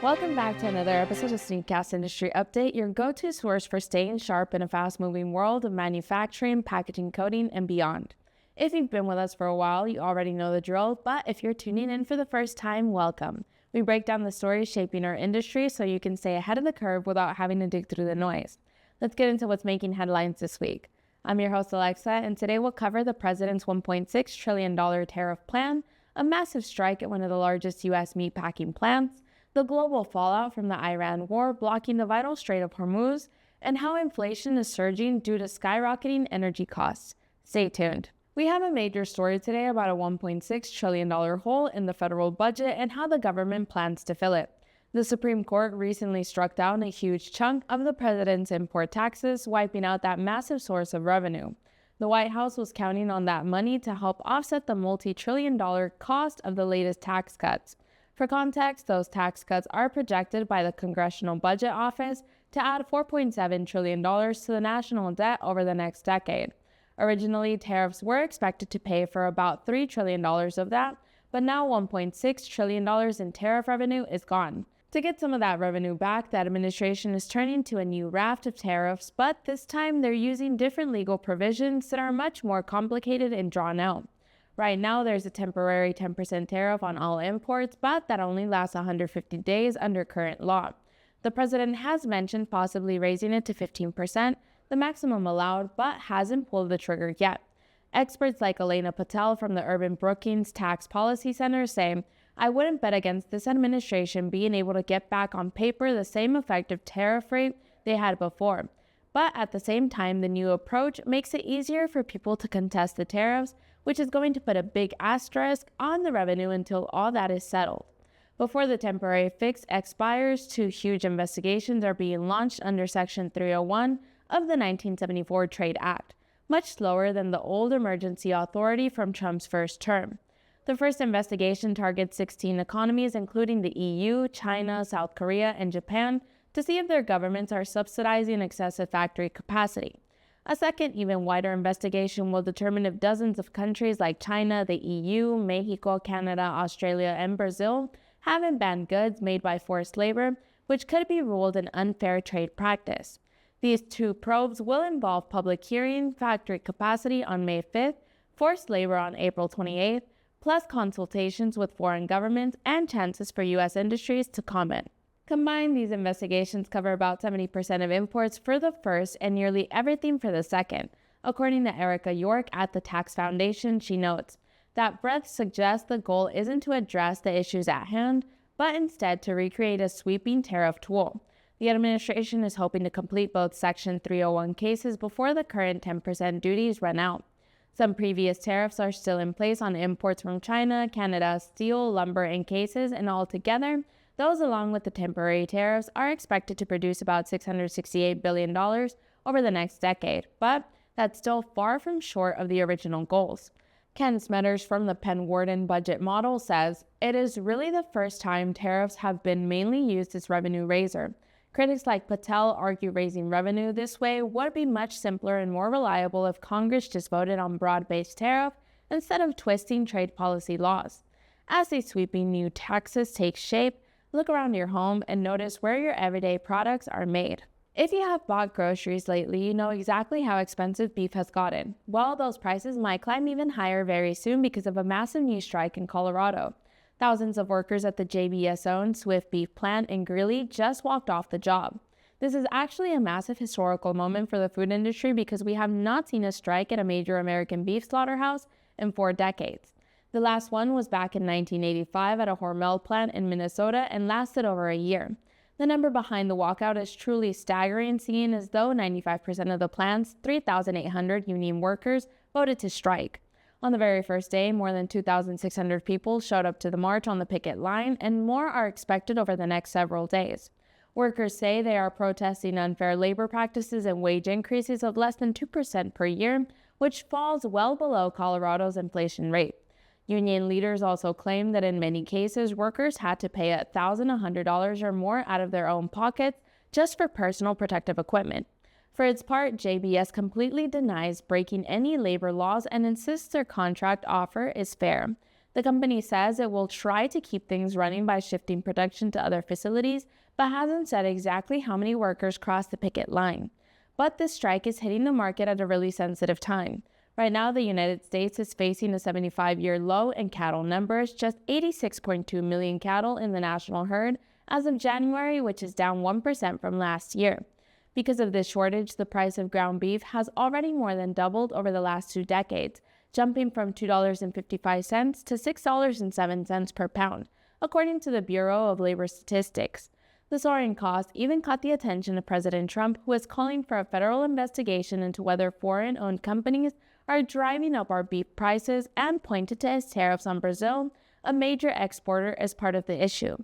Welcome back to another episode of SNEED-CAST Industry Update, your go-to source for staying sharp in a fast-moving world of manufacturing, packaging, coding, and beyond. If you've been with us for a while, you already know the drill, but if you're tuning in for the first time, welcome. We break down the stories shaping our industry so you can stay ahead of the curve without having to dig through the noise. Let's get into what's making headlines this week. I'm your host, Alexa, and today we'll cover the president's $1.6 trillion tariff plan, a massive strike at one of the largest U.S. meatpacking plants, the global fallout from the Iran war blocking the vital Strait of Hormuz, and how inflation is surging due to skyrocketing energy costs. Stay tuned. We have a major story today about a $1.6 trillion hole in the federal budget and how the government plans to fill it. The Supreme Court recently struck down a huge chunk of the president's import taxes, wiping out that massive source of revenue. The White House was counting on that money to help offset the multi-trillion-dollar cost of the latest tax cuts. For context, those tax cuts are projected by the Congressional Budget Office to add $4.7 trillion to the national debt over the next decade. Originally, tariffs were expected to pay for about $3 trillion of that, but now $1.6 trillion in tariff revenue is gone. To get some of that revenue back, the administration is turning to a new raft of tariffs, but this time they're using different legal provisions that are much more complicated and drawn out. Right now, there's a temporary 10% tariff on all imports, but that only lasts 150 days under current law. The president has mentioned possibly raising it to 15%, the maximum allowed, but hasn't pulled the trigger yet. Experts like Elena Patel from the Urban Brookings Tax Policy Center say, "I wouldn't bet against this administration being able to get back on paper the same effective tariff rate they had before. But at the same time, the new approach makes it easier for people to contest the tariffs, which is going to put a big asterisk on the revenue until all that is settled." Before the temporary fix expires, two huge investigations are being launched under Section 301 of the 1974 Trade Act, much slower than the old emergency authority from Trump's first term. The first investigation targets 16 economies, including the EU, China, South Korea, and Japan, to see if their governments are subsidizing excessive factory capacity. A second, even wider investigation will determine if dozens of countries like China, the EU, Mexico, Canada, Australia, and Brazil haven't banned goods made by forced labor, which could be ruled an unfair trade practice. These two probes will involve public hearing, factory capacity on May 5th, forced labor on April 28th, plus consultations with foreign governments and chances for U.S. industries to comment. Combined, these investigations cover about 70% of imports for the first and nearly everything for the second. According to Erica York at the Tax Foundation, she notes, "That breadth suggests the goal isn't to address the issues at hand, but instead to recreate a sweeping tariff tool." The administration is hoping to complete both Section 301 cases before the current 10% duties run out. Some previous tariffs are still in place on imports from China, Canada, steel, lumber, and cases, and altogether, those along with the temporary tariffs are expected to produce about $668 billion over the next decade, but that's still far from short of the original goals. Ken Smetters from the Penn Warden budget model says, "It is really the first time tariffs have been mainly used as revenue raiser. Critics like Patel argue raising revenue this way would be much simpler and more reliable if Congress just voted on broad-based tariff instead of twisting trade policy laws. As these sweeping new taxes take shape, look around your home and notice where your everyday products are made." If you have bought groceries lately, you know exactly how expensive beef has gotten. Well, those prices might climb even higher very soon because of a massive new strike in Colorado. Thousands of workers at the JBS-owned Swift beef plant in Greeley just walked off the job. This is actually a massive historical moment for the food industry because we have not seen a strike at a major American beef slaughterhouse in 4 decades. The last one was back in 1985 at a Hormel plant in Minnesota and lasted over a year. The number behind the walkout is truly staggering, seeing as though 95% of the plant's 3,800 union workers voted to strike. On the very first day, more than 2,600 people showed up to the march on the picket line, and more are expected over the next several days. Workers say they are protesting unfair labor practices and wage increases of less than 2% per year, which falls well below Colorado's inflation rate. Union leaders also claim that in many cases, workers had to pay $1,100 or more out of their own pockets just for personal protective equipment. For its part, JBS completely denies breaking any labor laws and insists their contract offer is fair. The company says it will try to keep things running by shifting production to other facilities, but hasn't said exactly how many workers crossed the picket line. But this strike is hitting the market at a really sensitive time. Right now, the United States is facing a 75-year low in cattle numbers, just 86.2 million cattle in the national herd as of January, which is down 1% from last year. Because of this shortage, the price of ground beef has already more than doubled over the last 2 decades, jumping from $2.55 to $6.07 per pound, according to the Bureau of Labor Statistics. The soaring cost even caught the attention of President Trump, who is calling for a federal investigation into whether foreign-owned companies are driving up our beef prices and pointed to his tariffs on Brazil, a major exporter, as part of the issue.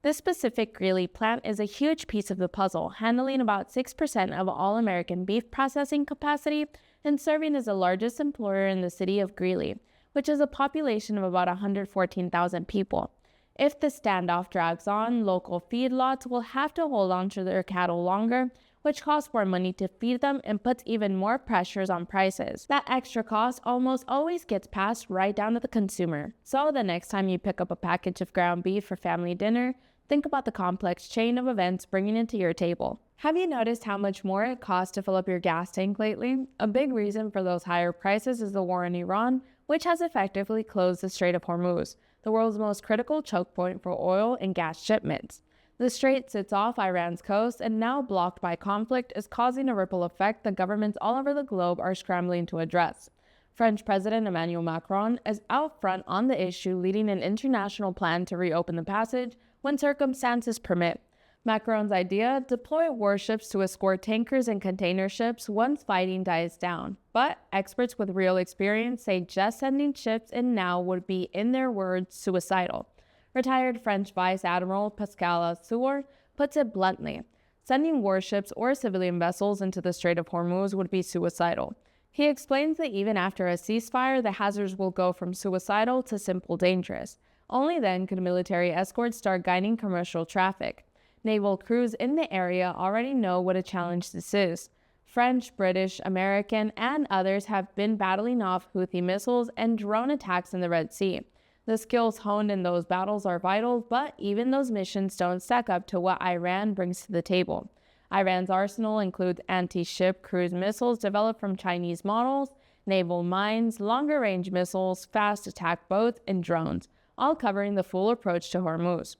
This specific Greeley plant is a huge piece of the puzzle, handling about 6% of all American beef processing capacity and serving as the largest employer in the city of Greeley, which has a population of about 114,000 people. If the standoff drags on, local feedlots will have to hold on to their cattle longer, which costs more money to feed them and puts even more pressures on prices. That extra cost almost always gets passed right down to the consumer. So the next time you pick up a package of ground beef for family dinner, think about the complex chain of events bringing it to your table. Have you noticed how much more it costs to fill up your gas tank lately? A big reason for those higher prices is the war in Iran, which has effectively closed the Strait of Hormuz, the world's most critical choke point for oil and gas shipments. The strait sits off Iran's coast and, now blocked by conflict, is causing a ripple effect that governments all over the globe are scrambling to address. French President Emmanuel Macron is out front on the issue, leading an international plan to reopen the passage when circumstances permit. Macron's idea: deploy warships to escort tankers and container ships once fighting dies down. But experts with real experience say just sending ships in now would be, in their words, suicidal. Retired French Vice Admiral Pascal Assour puts it bluntly: sending warships or civilian vessels into the Strait of Hormuz would be suicidal. He explains that even after a ceasefire, the hazards will go from suicidal to simple dangerous. Only then could military escorts start guiding commercial traffic. Naval crews in the area already know what a challenge this is. French, British, American, and others have been battling off Houthi missiles and drone attacks in the Red Sea. The skills honed in those battles are vital, but even those missions don't stack up to what Iran brings to the table. Iran's arsenal includes anti-ship cruise missiles developed from Chinese models, naval mines, longer-range missiles, fast attack boats, and drones, all covering the full approach to Hormuz.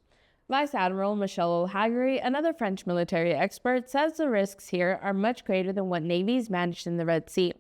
Vice Admiral Michel O'Hagery, another French military expert, says the risks here are much greater than what navies managed in the Red Sea.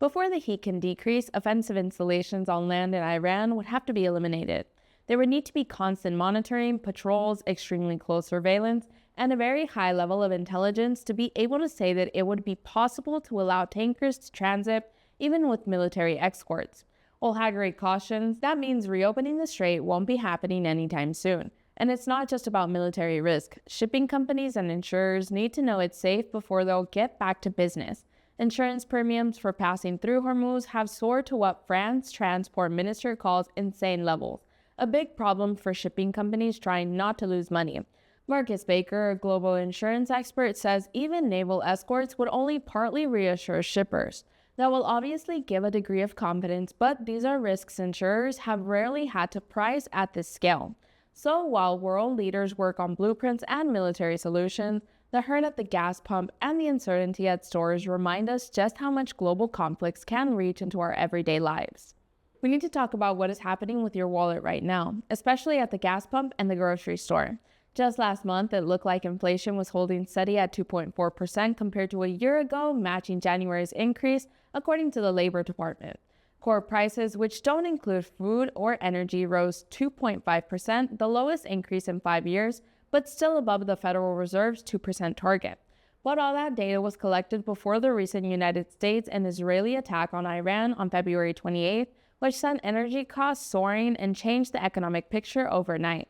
Before the heat can decrease, offensive installations on land in Iran would have to be eliminated. There would need to be constant monitoring, patrols, extremely close surveillance, and a very high level of intelligence to be able to say that it would be possible to allow tankers to transit even with military escorts. O'Hagery cautions that means reopening the strait won't be happening anytime soon. And it's not just about military risk. Shipping companies and insurers need to know it's safe before they'll get back to business. Insurance premiums for passing through Hormuz have soared to what France's transport minister calls insane levels, a big problem for shipping companies trying not to lose money. Marcus Baker, a global insurance expert, says even naval escorts would only partly reassure shippers. That will obviously give a degree of confidence, but these are risks insurers have rarely had to price at this scale. So while world leaders work on blueprints and military solutions, the hurt at the gas pump and the uncertainty at stores remind us just how much global conflicts can reach into our everyday lives. We need to talk about what is happening with your wallet right now, especially at the gas pump and the grocery store. Just last month, it looked like inflation was holding steady at 2.4% compared to a year ago, matching January's increase, according to the Labor Department. Core prices, which don't include food or energy, rose 2.5%, the lowest increase in 5 years, but still above the Federal Reserve's 2% target. But all that data was collected before the recent United States and Israeli attack on Iran on February 28th, which sent energy costs soaring and changed the economic picture overnight.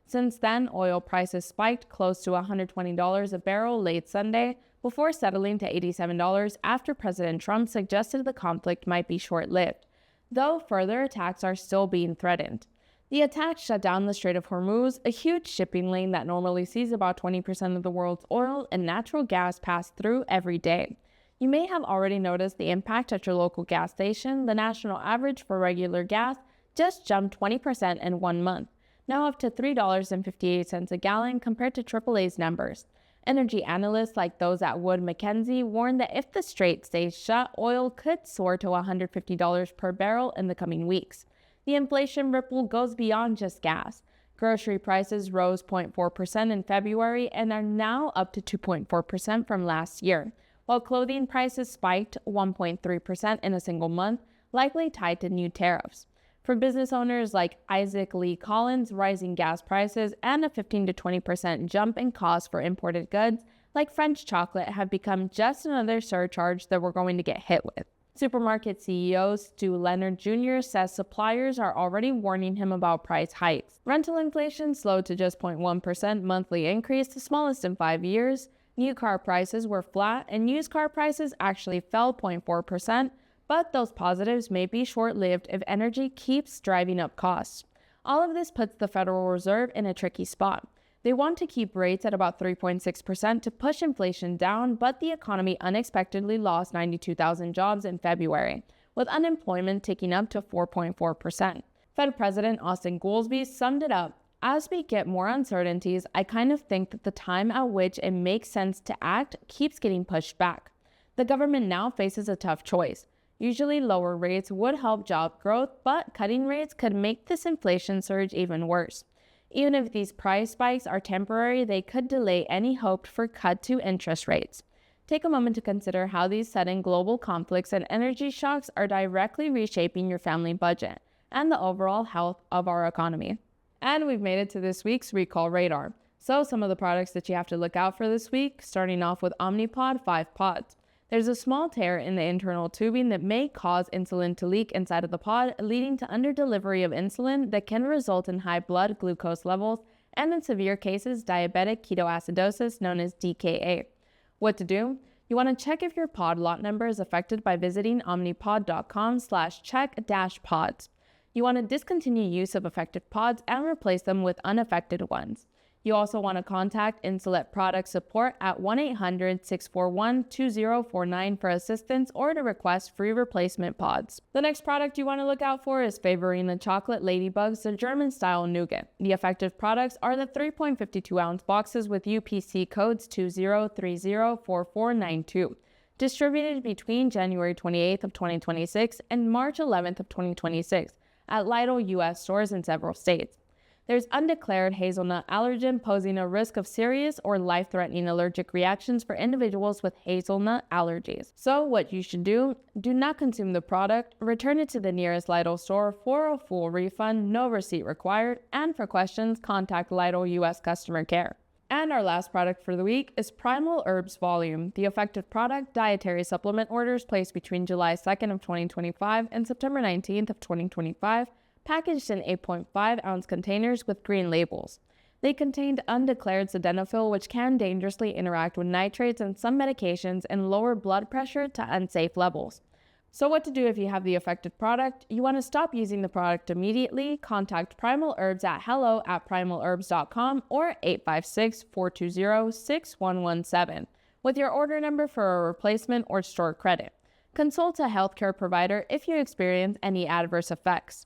Since then, oil prices spiked close to $120 a barrel late Sunday, before settling to $87 after President Trump suggested the conflict might be short-lived, though further attacks are still being threatened. The attack shut down the Strait of Hormuz, a huge shipping lane that normally sees about 20% of the world's oil and natural gas pass through every day. You may have already noticed the impact at your local gas station. The national average for regular gas just jumped 20% in 1 month, now up to $3.58 a gallon compared to AAA's numbers. Energy analysts like those at Wood Mackenzie warn that if the strait stays shut, oil could soar to $150 per barrel in the coming weeks. The inflation ripple goes beyond just gas. Grocery prices rose 0.4% in February and are now up to 2.4% from last year, while clothing prices spiked 1.3% in a single month, likely tied to new tariffs. For business owners like Isaac Lee Collins, rising gas prices and a 15 to 20% jump in costs for imported goods like French chocolate have become just another surcharge that we're going to get hit with. Supermarket CEO Stu Leonard Jr. says suppliers are already warning him about price hikes. Rental inflation slowed to just 0.1% monthly increase, the smallest in 5 years. New car prices were flat and used car prices actually fell 0.4%. But those positives may be short-lived if energy keeps driving up costs. All of this puts the Federal Reserve in a tricky spot. They want to keep rates at about 3.6% to push inflation down, but the economy unexpectedly lost 92,000 jobs in February, with unemployment ticking up to 4.4%. Fed President Austin Goolsbee summed it up: "As we get more uncertainties, I kind of think that the time at which it makes sense to act keeps getting pushed back." The government now faces a tough choice. Usually lower rates would help job growth, but cutting rates could make this inflation surge even worse. Even if these price spikes are temporary, they could delay any hoped for cut to interest rates. Take a moment to consider how these sudden global conflicts and energy shocks are directly reshaping your family budget and the overall health of our economy. And we've made it to this week's Recall Radar. So some of the products that you have to look out for this week, starting off with Omnipod 5 pods. There's a small tear in the internal tubing that may cause insulin to leak inside of the pod, leading to underdelivery of insulin that can result in high blood glucose levels and, in severe cases, diabetic ketoacidosis, known as DKA. What to do? You want to check if your pod lot number is affected by visiting omnipod.com/check-pods. You want to discontinue use of affected pods and replace them with unaffected ones. You also want to contact Insulet Product Support at 1-800-641-2049 for assistance or to request free replacement pods. The next product you want to look out for is Favorina Chocolate Ladybugs, the German-style nougat. The affected products are the 3.52-ounce boxes with UPC codes 20304492, distributed between January 28th of 2026 and March 11th of 2026 at Lidl U.S. stores in several states. There's undeclared hazelnut allergen posing a risk of serious or life-threatening allergic reactions for individuals with hazelnut allergies. So what you should do not consume the product, return it to the nearest Lidl store for a full refund, no receipt required, and for questions, contact Lidl US Customer Care. And our last product for the week is Primal Herbs Volume. The effective product, dietary supplement orders placed between July 2nd of 2025 and September 19th of 2025, packaged in 8.5-ounce containers with green labels. They contained undeclared sildenafil, which can dangerously interact with nitrates and some medications and lower blood pressure to unsafe levels. So what to do if you have the affected product? You want to stop using the product immediately. Contact Primal Herbs at hello@primalherbs.com or 856-420-6117 with your order number for a replacement or store credit. Consult a healthcare provider if you experience any adverse effects.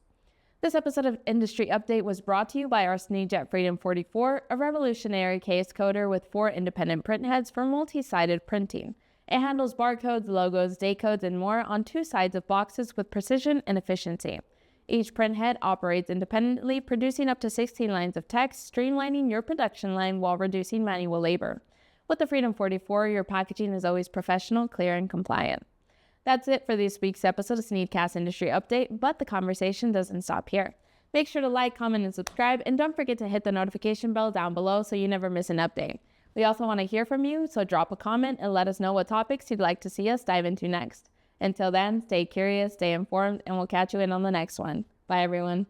This episode of Industry Update was brought to you by our SNEED-CAST Freedom 44, a revolutionary case coder with 4 independent printheads for multi-sided printing. It handles barcodes, logos, day codes, and more on 2 sides of boxes with precision and efficiency. Each printhead operates independently, producing up to 16 lines of text, streamlining your production line while reducing manual labor. With the Freedom 44, your packaging is always professional, clear, and compliant. That's it for this week's episode of SNEED-CAST Industry Update, but the conversation doesn't stop here. Make sure to like, comment, and subscribe, and don't forget to hit the notification bell down below so you never miss an update. We also want to hear from you, so drop a comment and let us know what topics you'd like to see us dive into next. Until then, stay curious, stay informed, and we'll catch you in on the next one. Bye, everyone.